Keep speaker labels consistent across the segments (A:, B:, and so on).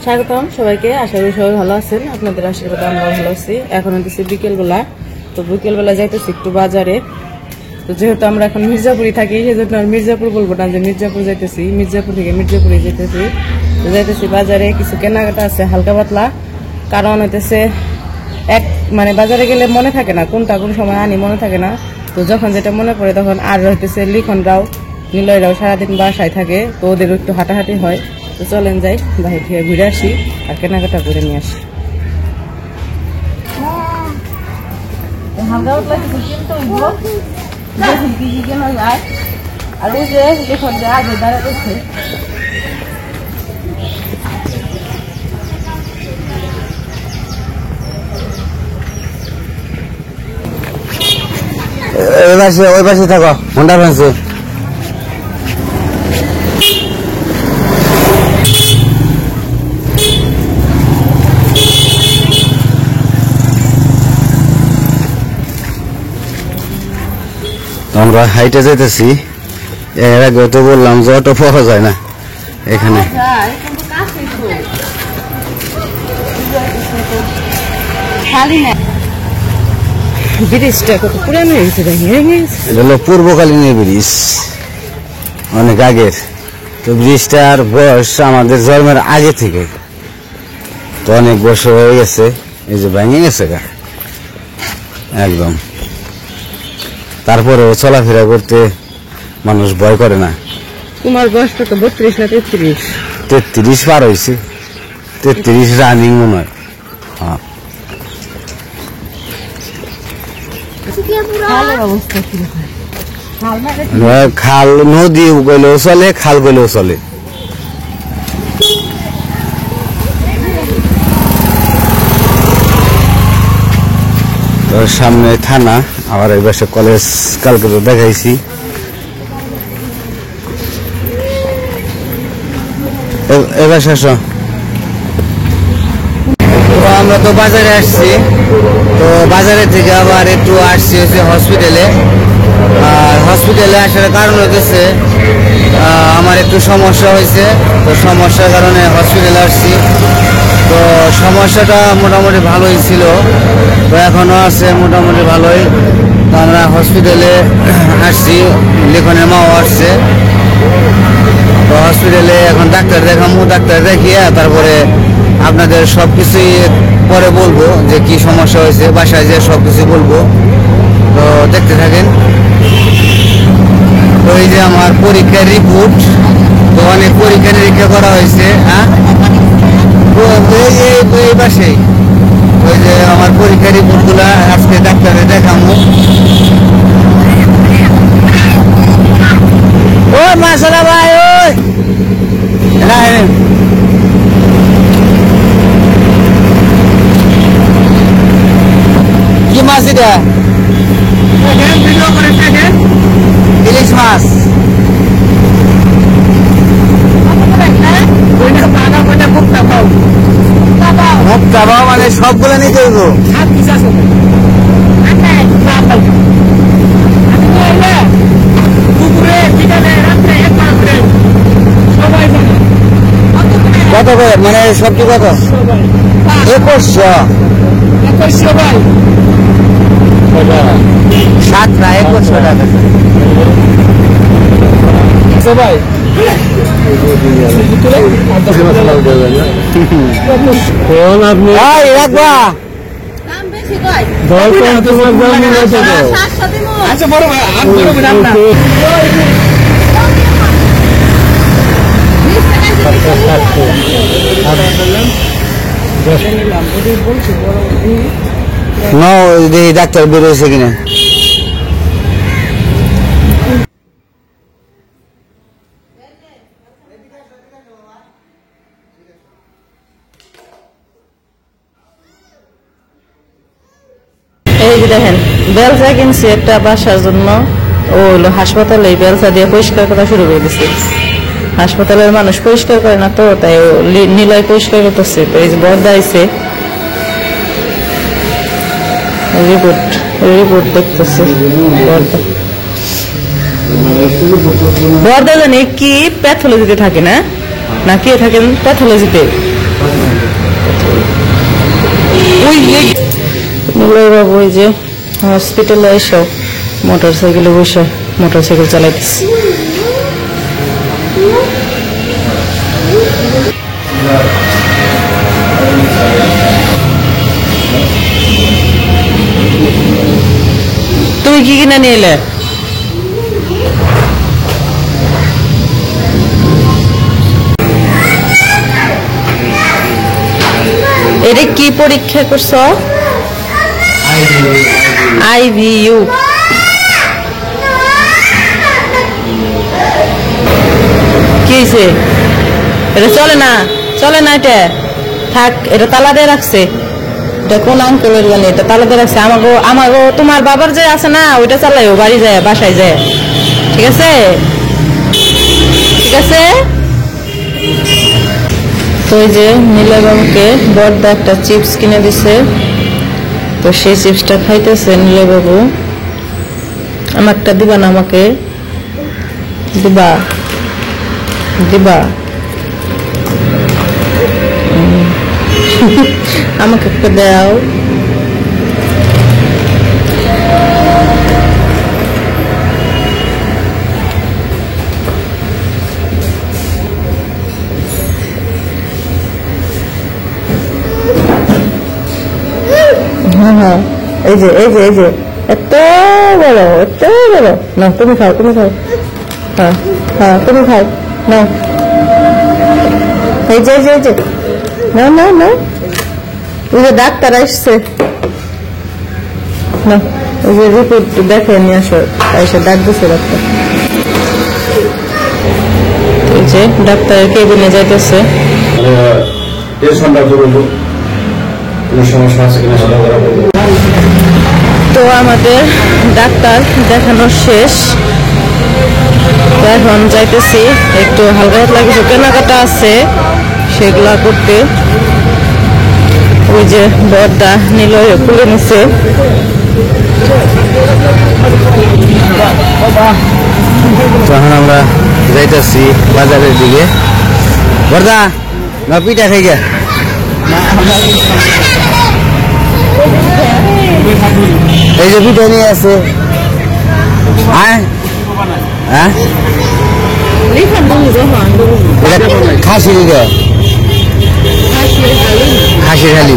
A: স্বাগতম সবাইকে, আশা করি সবাই ভালো আছেন। আপনাদের আশীর্বাদে আমরা ভালো আছি। এখন হচ্ছে বিকেলবেলা, তো বিকেলবেলা যাইতেছি একটু বাজারে। তো যেহেতু আমরা এখন মির্জাপুরে থাকি, সেজন্য আর মির্জাপুর বলবো না যে মির্জাপুর যাইতেছি, মির্জাপুর থেকে মির্জাপুরে যাইতেছি বাজারে। কিছু কেনাকাটা আছে হালকা পাতলা, কারণ হইতেছে মানে বাজারে গেলে মনে থাকে না কোনটা কোন সময় আনি, মনে থাকে না। তো যখন যেটা মনে পড়ে তখন। আর হইতেছে লিখনরাও নিলয়রাও সারাদিন বাসায় থাকে, তো ওদের একটু হাঁটাহাঁটি হয়। তো চলেন যাই, বাইরে থেকে ঘুরে আসি আর কেনাকাটা করে নিয়ে আসি। আর ওই যে লিখন যে আগে দাঁড়াচ্ছে,
B: ওই পাশে থাকো হোন্ডা ফ্যান্সি। আমরা হাইটে যাইতেছি। এর আগে তো বললাম যে অটো পাওয়া যায় না এখানে।
A: ব্রিজটা কত পুরানো হয়েছে,
B: এটা হলো পূর্বকালীন ব্রিজ, অনেক আগের। তো ব্রিজটার বয়স আমাদের জন্মের আগে থেকে, তো অনেক বছর হয়ে গেছে। এই যে ভেঙে গেছে গা একদম। তারপরে চলাফেরা করতে মানুষ ভয় করে না।
A: তোমার বয়সটা তো 32 না 33?
B: 33 পার হয়েছে, 33 রানিং মনে হয়। খাল নদী গেলেও চলে, খাল গেলেও চলে। সামনে থানা, আবার এই পাশে কলেজ। কালকে তো দেখাইছি। এবার শেষ। আমরা তো বাজারে আসছি, তো বাজারে থেকে আবার একটু আসছি হচ্ছে হসপিটালে। আর হসপিটালে আসার কারণ হচ্ছে আমার একটু সমস্যা হয়েছে, তো সমস্যার কারণে হসপিটালে আসছি। তো সমস্যাটা মোটামুটি ভালোই ছিল, তো এখনো আছে মোটামুটি ভালোই। তো আমরা হসপিটালে আসছি, লিখনের মাও আসছে। তো হসপিটালে এখন ডাক্তার দেখাবো, ডাক্তার দেখিয়ে তারপরে আপনাদের সবকিছুই পরে বলবো যে কি সমস্যা হয়েছে, বাসায় যে সবকিছু বলবো। তো দেখতে থাকেন। তো এই যে আমার পরীক্ষার রিপোর্ট, তো অনেক পরীক্ষা নিরীক্ষা করা হয়েছে। হ্যাঁ, এই পাশেই ওই যে আমার পরীক্ষার রিপোর্ট গুলা আজকে ডাক্তারে দেখাবো। ও মাসালা ভাই, ওই কি মাছ এটা? ইলিশ মাছ। মুক্তা পাও মানে সবগুলো নিতে হইব। কত করে মানে সবজি কত? 2100। 7টা 2100 টাকা। সবাই আচ্ছা বড় ভাই ডাক্তার বেরোয়েছে কিনা।
A: এই যে দেখেন বেলচা কিনছি একটা বাসার জন্য। ও হলো হাসপাতালে বেলচা দিয়ে পরিষ্কার করা শুরু করে দিচ্ছে। হাসপাতালের মানুষ পরিষ্কার করে না, তো তাই নিলয় পরিষ্কার করতেছে। তো এই যে বর্দা আইছে, রিপোর্ট দেখতেছে বর্দা। বর্দা জানি কি প্যাথোলজিতে থাকে না, না কে থাকেন প্যাথোলজিতে। নিলয় বাবু ওই যে হসপিটালে এসে মোটরসাইকেলে বসে মোটরসাইকেল চালাইতেছে। তুমি কি কিনে নিয়ে এলে? এটা কি পরীক্ষা করছো? IVU। কি হয়েছে? এটা চলে না, চলে না, এটা থাক, এটা তালা দিয়ে রাখছে। এটা কোন আঙ্কেলের জানি, এটা তালা দিয়ে রাখছে। আমাগো তোমার বাবার যে আছে না, ওইটা চালাইও, বাড়ি যায়, বাসায় যায়। ঠিক আছে, ঠিক আছে। তো ওই যে নীলয় বাবুকে বড়দা একটা চিপস কিনে দিছে, তো সেই চিপসটা খাইতেছে নীলয় বাবু। আমারটা দিবা না? আমাকে দিবা? দিবা? আমাকে একটা দাও। হ্যাঁ হ্যাঁ, এই যে এই যে এই যে এত বড়, এত বড়। না তুমি খাও, তুমি খাও। হ্যাঁ হ্যাঁ, তুমি খাও। না এই যে এই যে না না না, ওই যে ডাক্তার আসছে না, ওই যে রিপোর্ট দেখে নিয়ে আসো, এসে ডাক দিচ্ছে ডাক্তার। ওই যে ডাক্তারের কেবিনে যাইতেছে। তো আমাদের ডাক্তার দেখানো শেষ, তো এখন যাইতেছি, একটু হালকা হালকা কিছু কেনাকাটা আছে সেগুলা করতে। ওই যে বড়দা নিলয় খুলে নিছে।
B: তখন আমরা যাইতেছি বাজারের দিকে। বড়দা না পিঠা খাই গে, এই যে পিঠা নিয়ে আছে। হ্যাঁ হ্যাঁ, খাসির গে, খাসির হালি।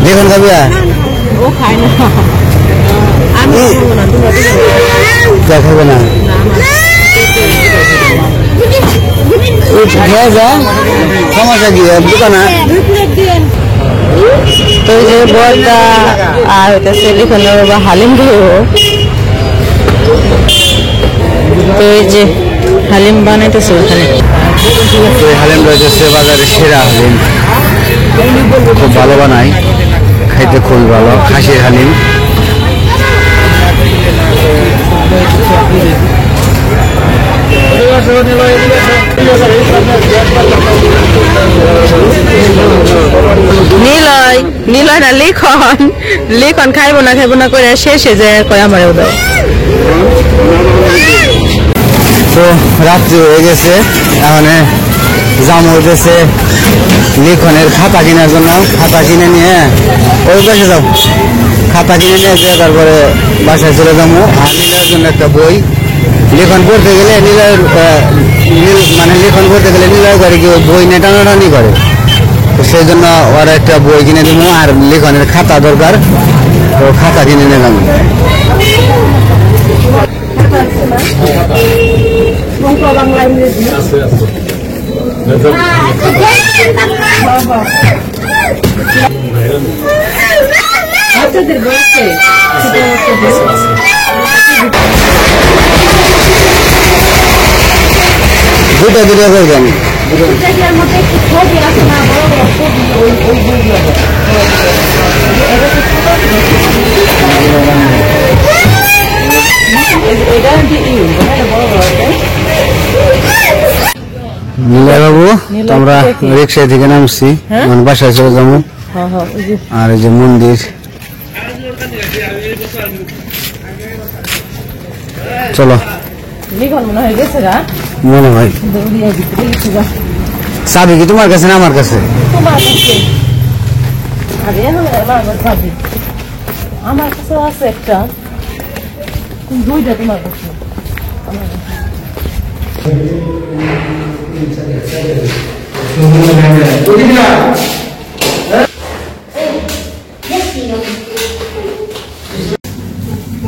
B: দেখুন কাবিয়া
A: ও খায় না, আমি
B: দেখাবে না, সমস্যা কি দোকানা।
A: তো এই যে বড়দা আর হইতেছে লিখনে বাবা হালিম দেব। তো এই যে হালিম বানাইতেছে ওখানে।
B: হালিম রয়েছে বাজারে সেরা হালিম, খুব ভালো বানায়, খাইতে খুবই ভালো, খাসির হালিম।
A: নিলয় নিলয় না, লিখন লিখন খাইবো না করে শেষে যায় কয় আমার দাও।
B: তো রাত্রি হয়ে গেছে, এখন জাম হইতেছে লিখনের খাতা কেনার জন্য। খাতা কিনে নিয়ে ওই পাশে যাও, খাতা কিনে নিয়ে যে তারপরে বাসায় চলে যাবো। আর নীলার জন্য একটা বই, লিখন পড়তে গেলে নীলয়ের মানে লিখন পড়তে গেলে নীলয় করে কি ওই বই নিয়ে টানাটানি করে, তো সেই জন্য ওরা একটা বই কিনে দেবো। আর লিখনের খাতা দরকার, তো খাতা কিনে নিলাম। দুটো দুটো করবেন। বাবু আমরা রিক্সা থেকে নামছি, বাসায় চলে যাবো। আর এই যে মন্দির, চলো।
A: মনে হয়ে গেছে
B: মনে হয়।
A: দৌড়িয়ে ভিতরে গেছে যা।
B: চাবি কি তোমার কাছে না আমার কাছে?
A: তোমার কাছে। আরে আমার চাবি আমার কাছে আছে একটা, দুইটা তোমার কাছে। আমার কাছে।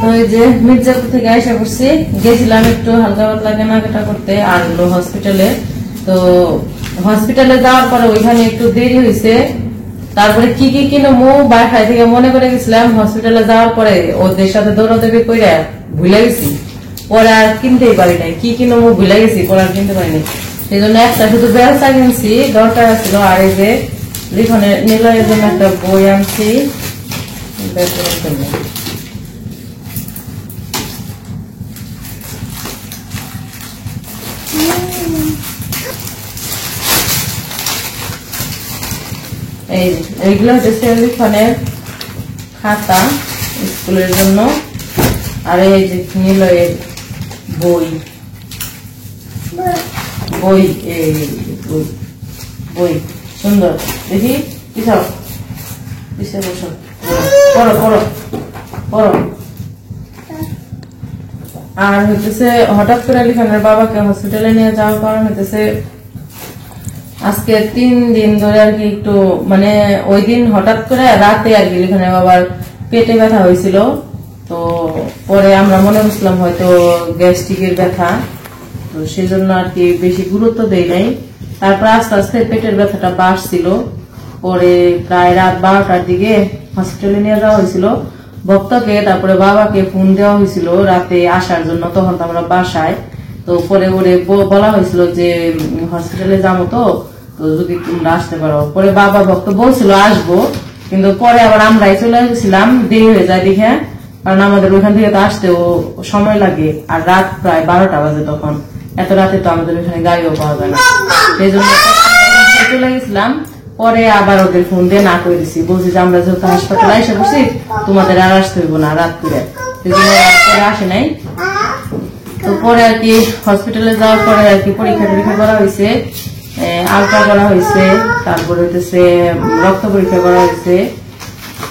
A: তো এই যে মির্জাপুর থেকে আশা করছি, গেছিলাম একটু হালকা পাতলা কেনাকাটা করতে আর হলো হসপিটালে। তো হসপিটালে যাওয়ার পরে ওইখানে একটু দেরি হয়েছে, তারপরে কি কি কিনবো বাসায় থেকে মনে করে গেছিলাম, হসপিটালে যাওয়ার পরে ওদের সাথে দৌড়াদৌড়ি করে ভুলে গেছি, পরে আর কিনতেই পারি নাই, কি কিনবো ভুলে গেছি, পরে আর কিনতে পারিনি। সেই জন্য একটা শুধু ব্যবসা কিনছি, দরকার ছিল। আর এই যে লিখনের নিলয়ের জন্য একটা বই আনছি বেতনের জন্য। এইগুলো হচ্ছে লিখনের খাতা স্কুলের জন্য, আর এই যে নিলয়ের বই বই এই বই বই সুন্দর দেখি পিছাও পিছিয়ে বসো, পড়ো পড়ো পড়ো। আর হইতেছে হঠাৎ করে লিখনের বাবাকে হসপিটালে নিয়ে যাওয়ার কারণ হইতেছে আজকে 3 দিন ধরে আর কি একটু মানে ওই দিন হঠাৎ করে রাতে আর কি লিখনের বাবার পেটে ব্যথা হয়েছিল। তো পরে আমরা মনে করছিলাম হয়তো গ্যাস্ট্রিকের ব্যথা, তো সেই জন্য আর কি বেশি গুরুত্ব দেই নাই। তারপর আস্তে আস্তে পেটের ব্যথাটা বাড়ছিল, পরে প্রায় রাত 12টার দিকে হসপিটালে নিয়ে যাওয়া হয়েছিল ভক্তকে। তারপরে বাবাকে ফোন দেওয়া হয়েছিল রাতে আসার জন্য, তখন তো আমরা বাসায়। তো পরে ওরে বলা হয়েছিল যে হসপিটালে যাবো, তো যদি তোমরা আসতে পারো। পরে বাবা ভক্ত বলছিল আসবো, কিন্তু পরে আবার আমরাই চলে গেছিলাম, দেরি হয়ে যায় দেখে, কারণ আমাদের ওইখান থেকে তো আসতেও সময় লাগে, আর রাত প্রায় 12টা বাজে। তখন এত রাতে তো আমাদের ওইখানে গাড়িও পাওয়া যায় না, সেই জন্য চলে গেছিলাম। পরে আবার ওদের ফোন দিয়ে না করে দিছি, বলছি যে আমরা যেহেতু হাসপাতালে এসে বসি, তোমাদের আর আসতে হইব না রাত করে, সেই জন্য রাত করে আসে নাই। তো পরে আর কি হসপিটালে যাওয়ার পরে আর কি পরীক্ষা টরীক্ষা করা হয়েছে, আলট্রা করা হয়েছে, তারপরে হইতেছে রক্ত পরীক্ষা করা হয়েছে,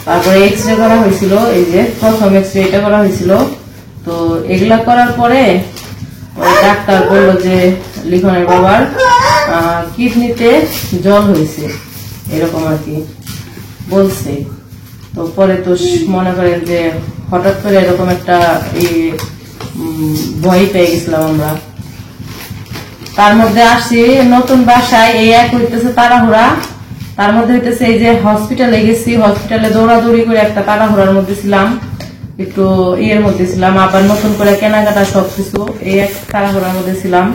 A: তারপরে এক্স রে করা হয়েছিল। এই যে প্রথম এক্স রে এটা করা হয়েছিল। তো এগুলা করার পরে ডাক্তার বললো যে লিখনের বাবার কিডনিতে জল হয়েছে, এরকম আর কি বলছে। তো পরে তো মনে করেন যে হঠাৎ করে এরকম একটা ভয় পেয়ে গেছিলাম আমরা। তার মধ্যে আসছি নতুন বাসায়, এই এক হইতেছে তাড়াহুড়া, তার মধ্যে হইতেছে এই যে হসপিটালে গেছি, হসপিটালে দৌড়াদৌড়ি করে একটা তাড়াহুড়ার মধ্যে ছিলাম, একটু ইয়ের মধ্যে ছিলাম, আবার নতুন করে কেনাকাটা সবকিছু, এই এক তাড়াহুড়ার মধ্যে ছিলাম।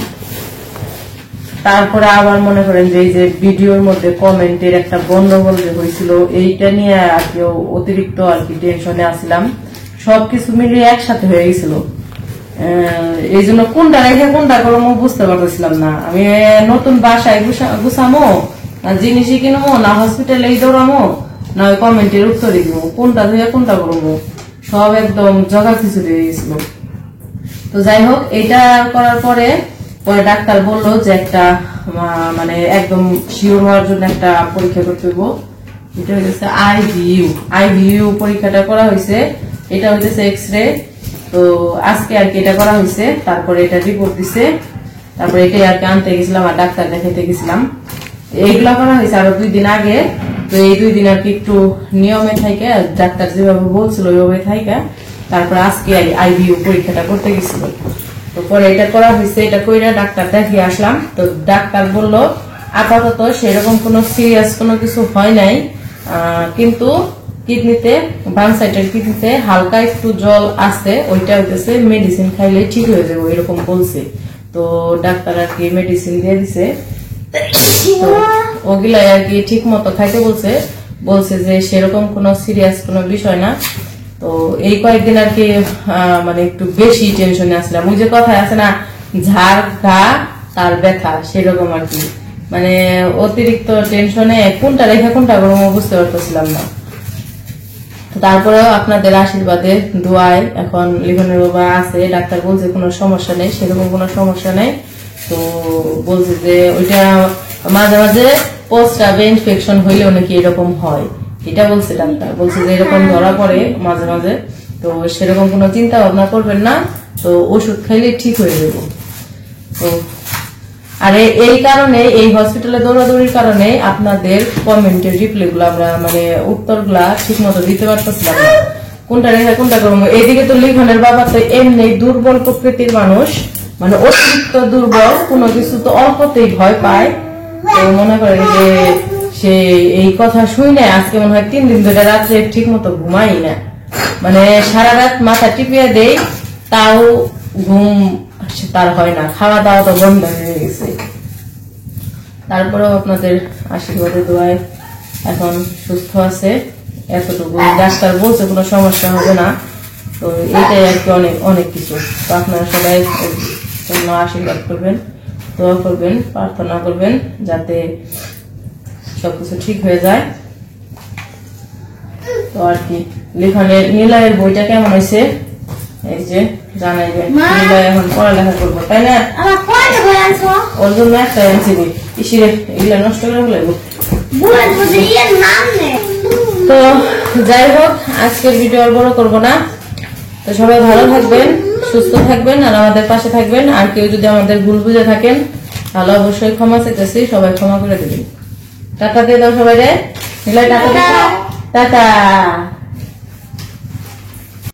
A: তারপরে আবার মনে করেন যে এই যে ভিডিওর মধ্যে কমেন্টের একটা গন্ডগোল যে হয়েছিল, এইটা নিয়ে আর কি অতিরিক্ত আর কি টেনশনে আসছিলাম, সবকিছু মিলিয়ে একসাথে হয়ে গেছিল। এই জন্য কোনটা রেখে কোনটা করবো বুঝতে পারতেছিলাম না। আমি নতুন বাসায় গুছামো না জিনিসই কিনবো, না হসপিটালে দৌড়ামো, না ওই কমেন্টের উত্তর দিব, কোনটা ধুয়ে কোনটা করবো, সব একদম জগা খিচুড়ি হয়ে গেছিল। তো যাই হোক, এটা করার পরে পরে ডাক্তার বললো যে একটা মানে একদম শিওর হওয়ার জন্য একটা পরীক্ষা করতে হইব, এটা হইতেছে আইভিইউ পরীক্ষাটা করা হয়েছে, এটা হইতেছে এক্স রে। তো আজকে আর কি এটা করা হয়েছে, তারপরে এটা রিপোর্ট দিছে, তারপরে এটাই আর কি আনতে গেছিলাম আর ডাক্তার দেখাইতে গেছিলাম। এইগুলা করা হয়েছে আরো 2 দিন আগে। তো এই 2 দিন আর কি একটু নিয়মে থাকে, ডাক্তার যেভাবে বলছিল ওইভাবে থাকে, তারপর আজকে আইভিইউ পরীক্ষাটা করতে গেছিল। তো পরে এটা করা হয়েছে, এটা কইরা ডাক্তার দেখিয়ে আসলাম। তো ডাক্তার বললো আপাতত সেরকম কোনো সিরিয়াস কোনো কিছু হয় নাই, কিন্তু কিডনিতে বাম সাইডের কিডনিতে হালকা একটু জল আছে, ওইটা হইতেছে মেডিসিন খাইলে ঠিক হয়ে যাবে এরকম বলছে। তো ডাক্তার আর কি মেডিসিন দিয়ে দিছে, ওগুলাই আর কি ঠিক মতো খাইতে বলছে যে সেরকম কোনো সিরিয়াস কোনো বিষয় না। তো এই কয়েকদিন আর কি মানে একটু বেশি টেনশনে আসলাম, ওই যে কথায় আছে না ঝাড় ঘা তার ব্যথা, সেরকম আর কি, মানে অতিরিক্ত টেনশনে কোনটা রেখে কোনটা করবো বুঝতে পারতেছিলাম না। তারপরেও আপনাদের আশীর্বাদে দোয়ায় এখন লিখনের বাবা আছে, ডাক্তার বলছে কোনো সমস্যা নেই, সেরকম কোনো সমস্যা নেই। তো বলছে যে ওইটা মাঝে মাঝে পোস্টাবে ইনফেকশন হইলেও নাকি এরকম হয়, এটা বলছে ডাক্তার। বলছে যে এরকম ধরা পড়ে মাঝে মাঝে, তো সেরকম কোনো চিন্তা ভাবনা করবেন না, তো ওষুধ খাইলে ঠিক হয়ে যাবে। তো আর এই কারণে এই হসপিটালে দৌড়াদৌড়ির কারণে আপনাদের কমেন্টের রিপ্লাই গুলো আমরা মানে উত্তর গুলা ঠিক মতো দিতে পারতেছিলাম না, কোনটা রেখা কোনটা করবো। এইদিকে তো লিখনের বাবা তো এমনি দুর্বল প্রকৃতির মানুষ, মানে অতিরিক্ত দুর্বল, কোনো কিছু তো অল্পতেই ভয় পায়। তো মনে করেন যে সে এই কথা শুনে আজকে মনে হয় 3 দিন ধরে রাত্রে ঠিক মতো ঘুমাই না, মানে সারা রাত মাথা টিপিয়ে দেই তাও ঘুম তার হয় না, খাওয়া দাওয়া তো বন্ধ হয়ে গেছে। তারপরেও আপনাদের আশীর্বাদে দোয়ায় এখন সুস্থ আছে, এতটুকু ডাক্তার বলছে কোনো সমস্যা হবে না। তো এটাই আর কি অনেক অনেক কিছু। তো আপনারা সবাই জন্য আশীর্বাদ করবেন, দোয়া করবেন, প্রার্থনা করবেন যাতে সবকিছু ঠিক হয়ে যায়। তো আর কি লিখনের নিলয়ের বইটা কেমন হয়েছে এই যে জানাইবেন। নিলয় এখন পড়ালেখা করবো তাই না, ওর জন্য একটা আনছি বই, ইসিরে এগুলা নষ্ট করে ফেলাইবো। তো যাই হোক আজকের ভিডিও আর বড় করবো না। তো সবাই ভালো থাকবেন, সুস্থ থাকবেন আর আমাদের পাশে থাকবেন। আর কেউ যদি আমাদের ভুল বুঝে থাকেন তাহলে অবশ্যই ক্ষমা চাইতেছি, সবাই ক্ষমা করে দেবেন। টাটা দিয়ে দাও সবাই রে, নিলয় টাটা, টাটা।